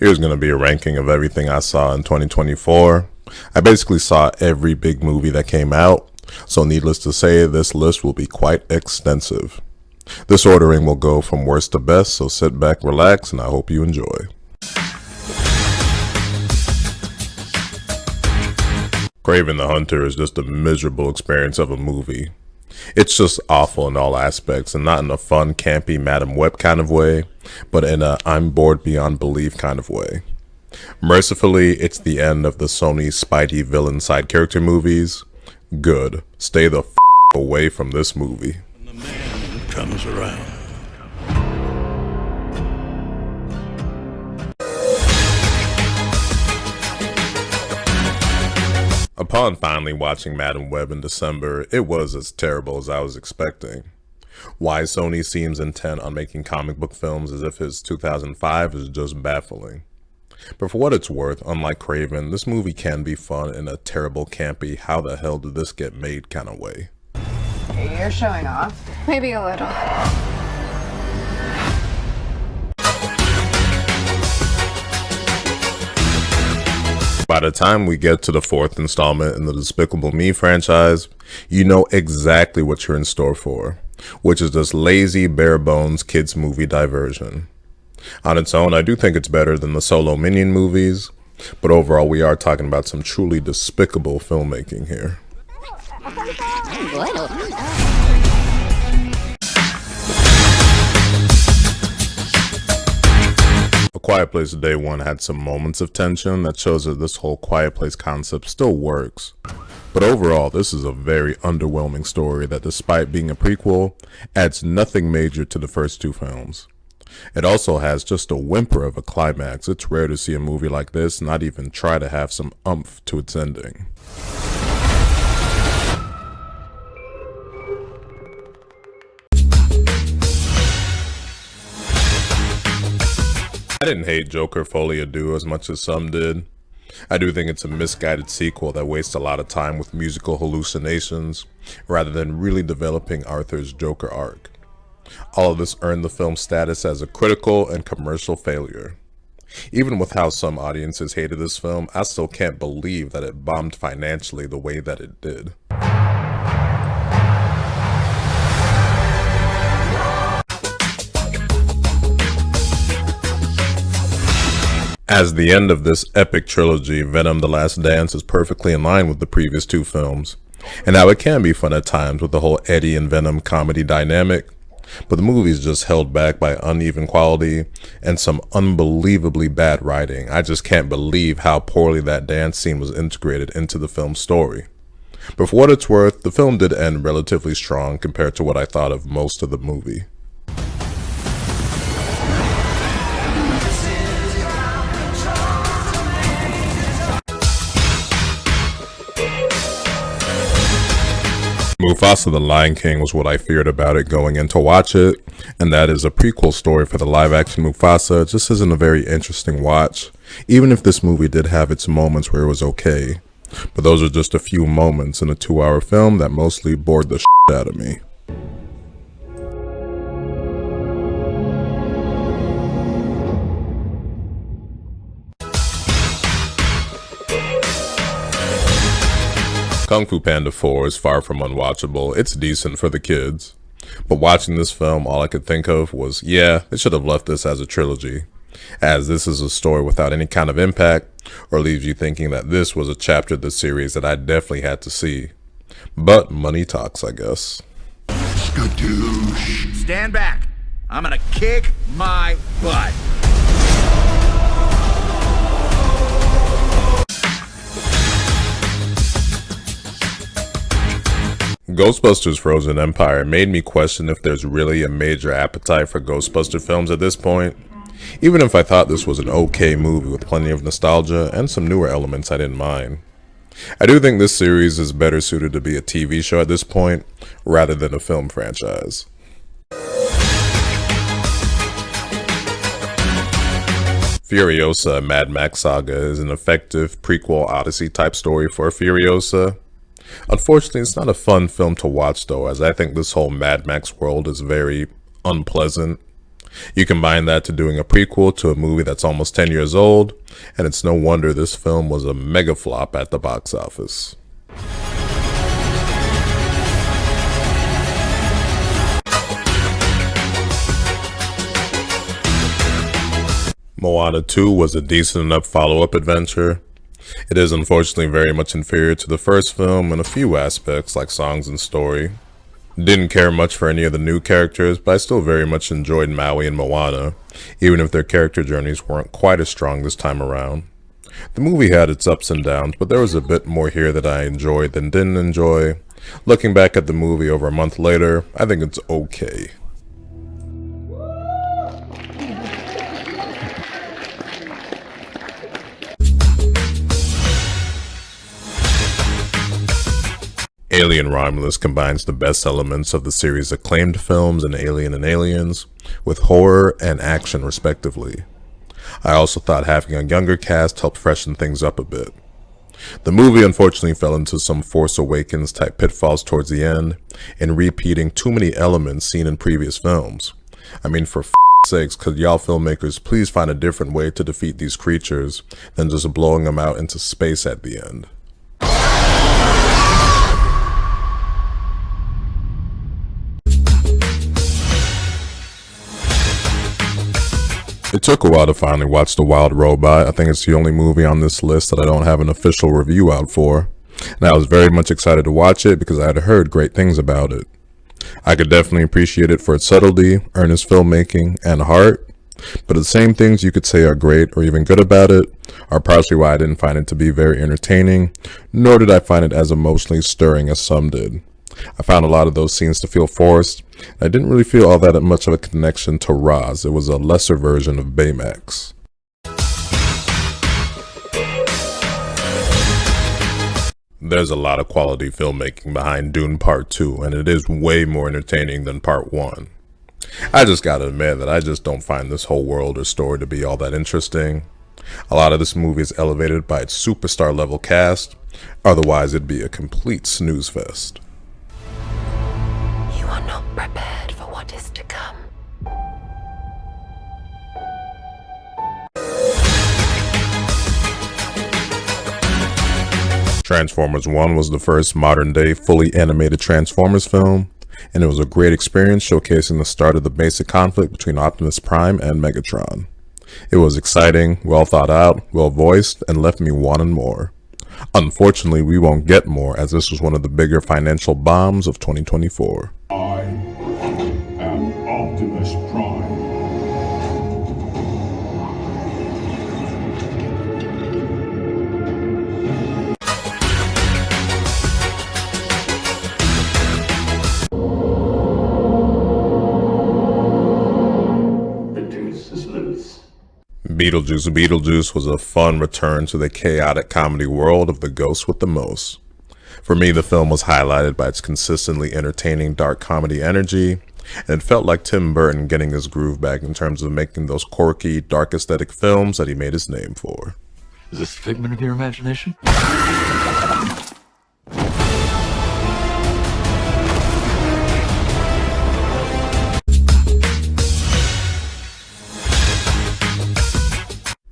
Here's going to be a ranking of everything I saw in 2024. I basically saw every big movie that came out, so needless to say, this list will be quite extensive. This ordering will go from worst to best, so sit back, relax, and I hope you enjoy. Kraven the Hunter is just a miserable experience of a movie. It's just awful in all aspects, and not in a fun, campy Madam Web kind of way, but in a I'm bored beyond belief kind of way. Mercifully, it's the end of the Sony Spidey villain side character movies. Good. Stay the away from this movie. When the man comes around. Upon finally watching Madam Web in December, it was as terrible as I was expecting. Why Sony seems intent on making comic book films as if it's 2005 is just baffling. But for what it's worth, unlike Kraven, this movie can be fun in a terrible, campy, how the hell did this get made kind of way. You're showing off. Maybe a little. By the time we get to the fourth installment in the Despicable Me franchise, you know exactly what you're in store for, which is this lazy, bare-bones kids movie diversion. On its own, I do think it's better than the solo Minion movies, but overall we are talking about some truly despicable filmmaking here. A Quiet Place Day One had some moments of tension that shows that this whole Quiet Place concept still works. But overall, this is a very underwhelming story that, despite being a prequel, adds nothing major to the first two films. It also has just a whimper of a climax. It's rare to see a movie like this not even try to have some oomph to its ending. I didn't hate Joker Folie à Deux as much as some did. I do think it's a misguided sequel that wastes a lot of time with musical hallucinations, rather than really developing Arthur's Joker arc. All of this earned the film status as a critical and commercial failure. Even with how some audiences hated this film, I still can't believe that it bombed financially the way that it did. As the end of this epic trilogy, Venom: The Last Dance is perfectly in line with the previous two films, and how it can be fun at times with the whole Eddie and Venom comedy dynamic, but the movie is just held back by uneven quality and some unbelievably bad writing. I just can't believe how poorly that dance scene was integrated into the film's story. But for what it's worth, the film did end relatively strong compared to what I thought of most of the movie. Mufasa the Lion King was what I feared about it going in to watch it, and that is a prequel story for the live-action Mufasa. It just isn't a very interesting watch, even if this movie did have its moments where it was okay. But those are just a few moments in a 2-hour film that mostly bored the shit out of me. Kung Fu Panda 4 is far from unwatchable. It's decent for the kids. But watching this film, all I could think of was, yeah, they should have left this as a trilogy, as this is a story without any kind of impact, or leaves you thinking that this was a chapter of the series that I definitely had to see. But money talks, I guess. Skadoosh. Stand back. I'm gonna kick my butt. Ghostbusters Frozen Empire made me question if there's really a major appetite for Ghostbuster films at this point. Even if I thought this was an okay movie with plenty of nostalgia and some newer elements I didn't mind. I do think this series is better suited to be a TV show at this point, rather than a film franchise. Furiosa: Mad Max Saga is an effective prequel Odyssey type story for Furiosa. Unfortunately, it's not a fun film to watch though, as I think this whole Mad Max world is very unpleasant. You combine that to doing a prequel to a movie that's almost 10 years old, and it's no wonder this film was a mega flop at the box office. Moana 2 was a decent enough follow-up adventure. It is unfortunately very much inferior to the first film in a few aspects like songs and story. Didn't care much for any of the new characters, but I still very much enjoyed Maui and Moana, even if their character journeys weren't quite as strong this time around. The movie had its ups and downs, but there was a bit more here that I enjoyed than didn't enjoy. Looking back at the movie over a month later, I think it's okay. Alien Romulus combines the best elements of the series' acclaimed films in Alien and Aliens, with horror and action respectively. I also thought having a younger cast helped freshen things up a bit. The movie unfortunately fell into some Force Awakens type pitfalls towards the end, in repeating too many elements seen in previous films. I mean, for sakes, could y'all filmmakers please find a different way to defeat these creatures than just blowing them out into space at the end? It took a while to finally watch The Wild Robot. I think it's the only movie on this list that I don't have an official review out for. And I was very much excited to watch it because I had heard great things about it. I could definitely appreciate it for its subtlety, earnest filmmaking, and heart. But the same things you could say are great or even good about it are partially why I didn't find it to be very entertaining, nor did I find it as emotionally stirring as some did. I found a lot of those scenes to feel forced. I didn't really feel all that much of a connection to Roz. It was a lesser version of Baymax. There's a lot of quality filmmaking behind Dune Part 2, and it is way more entertaining than Part 1. I just gotta admit that I just don't find this whole world or story to be all that interesting. A lot of this movie is elevated by its superstar level cast, otherwise it'd be a complete snooze fest. You are not prepared for what is to come. Transformers 1 was the first modern-day fully animated Transformers film, and it was a great experience showcasing the start of the basic conflict between Optimus Prime and Megatron. It was exciting, well thought out, well voiced, and left me wanting more. Unfortunately, we won't get more as this was one of the bigger financial bombs of 2024. I am Optimus Prime. The deuce is loose. Beetlejuice was a fun return to the chaotic comedy world of The Ghost with the Most. For me, the film was highlighted by its consistently entertaining dark comedy energy, and it felt like Tim Burton getting his groove back in terms of making those quirky, dark aesthetic films that he made his name for. Is this a figment of your imagination?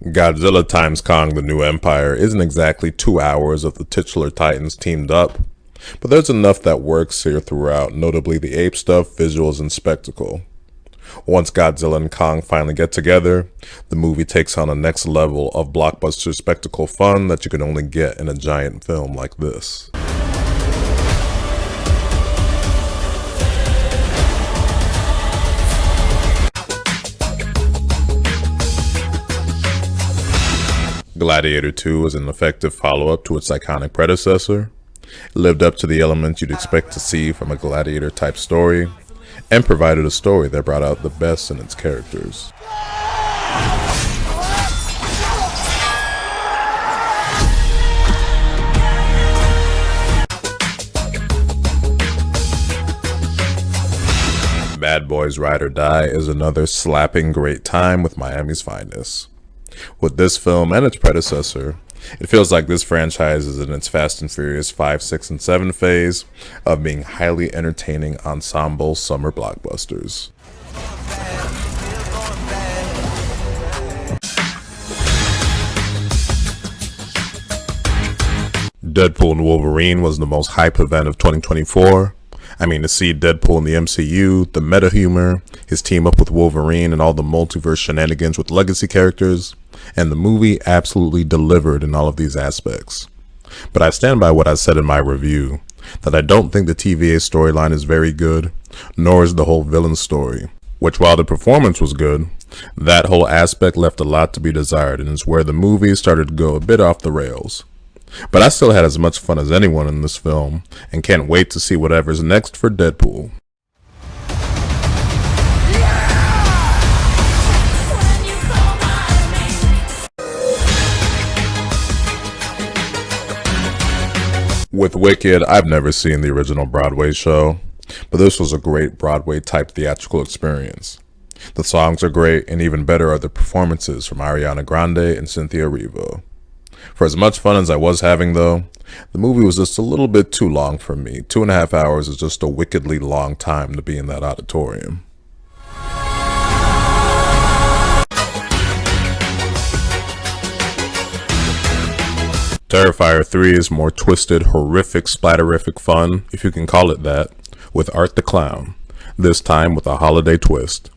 Godzilla x Kong: The New Empire isn't exactly 2 hours of the titular titans teamed up, but there's enough that works here throughout, notably the ape stuff, visuals, and spectacle. Once Godzilla and Kong finally get together, the movie takes on a next level of blockbuster spectacle fun that you can only get in a giant film like this. Gladiator 2 is an effective follow-up to its iconic predecessor. It lived up to the elements you'd expect to see from a gladiator-type story, and provided a story that brought out the best in its characters. Bad Boys Ride or Die is another slapping great time with Miami's finest. With this film and its predecessor, it feels like this franchise is in its Fast and Furious 5, 6, and 7 phase of being highly entertaining ensemble summer blockbusters. Deadpool and Wolverine was the most hype event of 2024. I mean, to see Deadpool in the MCU, the meta humor, his team up with Wolverine, and all the multiverse shenanigans with legacy characters, and the movie absolutely delivered in all of these aspects. But I stand by what I said in my review, that I don't think the TVA storyline is very good, nor is the whole villain story, which while the performance was good, that whole aspect left a lot to be desired and is where the movie started to go a bit off the rails. But I still had as much fun as anyone in this film, and can't wait to see whatever's next for Deadpool. With Wicked, I've never seen the original Broadway show, but this was a great Broadway-type theatrical experience. The songs are great, and even better are the performances from Ariana Grande and Cynthia Erivo. For as much fun as I was having, though, the movie was just a little bit too long for me. 2.5 hours is just a wickedly long time to be in that auditorium. Terrifier 3 is more twisted, horrific, splatterific fun, if you can call it that, with Art the Clown, this time with a holiday twist.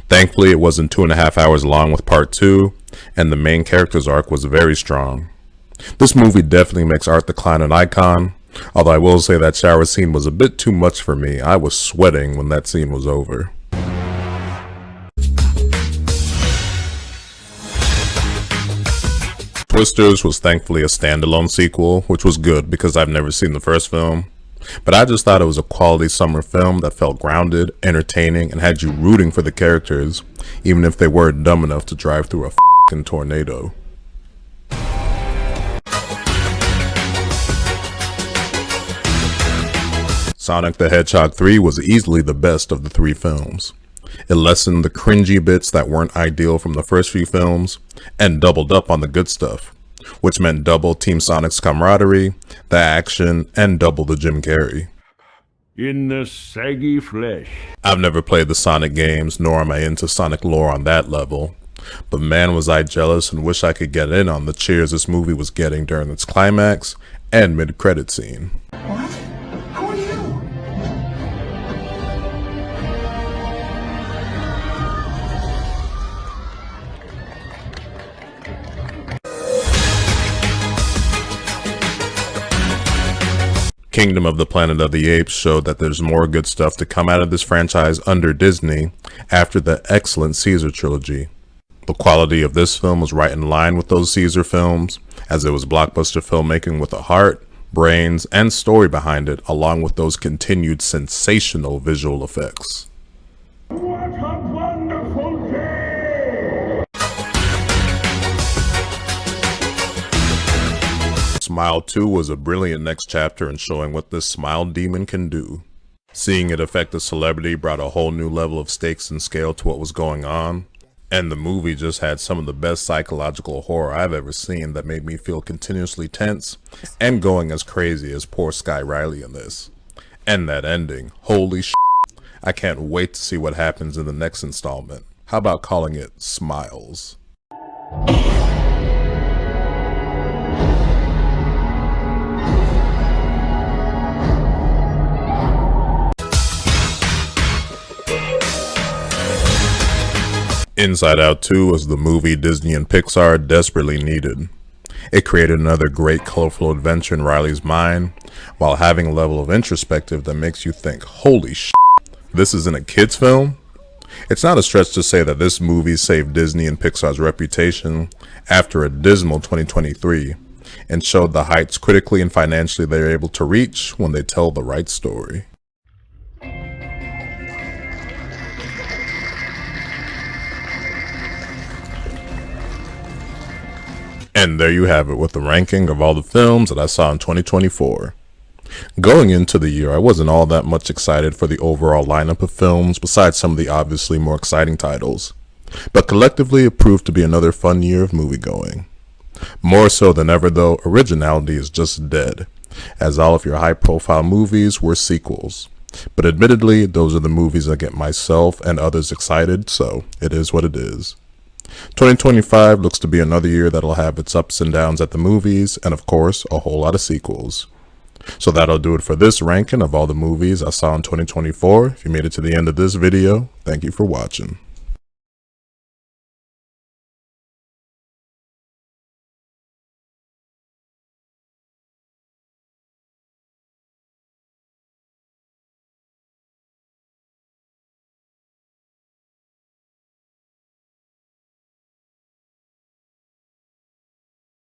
Thankfully, it wasn't 2.5 hours long with part 2, and the main character's arc was very strong. This movie definitely makes Art the Clown an icon, although I will say that shower scene was a bit too much for me. I was sweating when that scene was over. Twisters was thankfully a standalone sequel, which was good because I've never seen the first film. But I just thought it was a quality summer film that felt grounded, entertaining, and had you rooting for the characters, even if they weren't dumb enough to drive through a f***ing tornado. Sonic the Hedgehog 3 was easily the best of the 3 films. It lessened the cringy bits that weren't ideal from the first few films, and doubled up on the good stuff, which meant double Team Sonic's camaraderie, the action, and double the Jim Carrey. In the saggy flesh. I've never played the Sonic games, nor am I into Sonic lore on that level, but man was I jealous and wish I could get in on the cheers this movie was getting during its climax and mid-credit scene. What? Who are you? Kingdom of the Planet of the Apes showed that there's more good stuff to come out of this franchise under Disney after the excellent Caesar trilogy. The quality of this film was right in line with those Caesar films, as it was blockbuster filmmaking with a heart, brains, and story behind it, along with those continued sensational visual effects. What a wonderful day! Smile 2 was a brilliant next chapter in showing what this smile demon can do. Seeing it affect a celebrity brought a whole new level of stakes and scale to what was going on, and the movie just had some of the best psychological horror I've ever seen that made me feel continuously tense and going as crazy as poor Sky Riley in this. And that ending, holy shit, I can't wait to see what happens in the next installment. How about calling it Smiles? Inside Out 2 was the movie Disney and Pixar desperately needed. It created another great colorful adventure in Riley's mind, while having a level of introspective that makes you think, holy shit, this isn't a kid's film? It's not a stretch to say that this movie saved Disney and Pixar's reputation after a dismal 2023, and showed the heights critically and financially they're able to reach when they tell the right story. And there you have it with the ranking of all the films that I saw in 2024. Going into the year, I wasn't all that much excited for the overall lineup of films besides some of the obviously more exciting titles. But collectively, it proved to be another fun year of moviegoing. More so than ever though, originality is just dead, as all of your high-profile movies were sequels. But admittedly, those are the movies that get myself and others excited, so it is what it is. 2025 looks to be another year that'll have its ups and downs at the movies, and of course, a whole lot of sequels. So that'll do it for this ranking of all the movies I saw in 2024. If you made it to the end of this video, thank you for watching.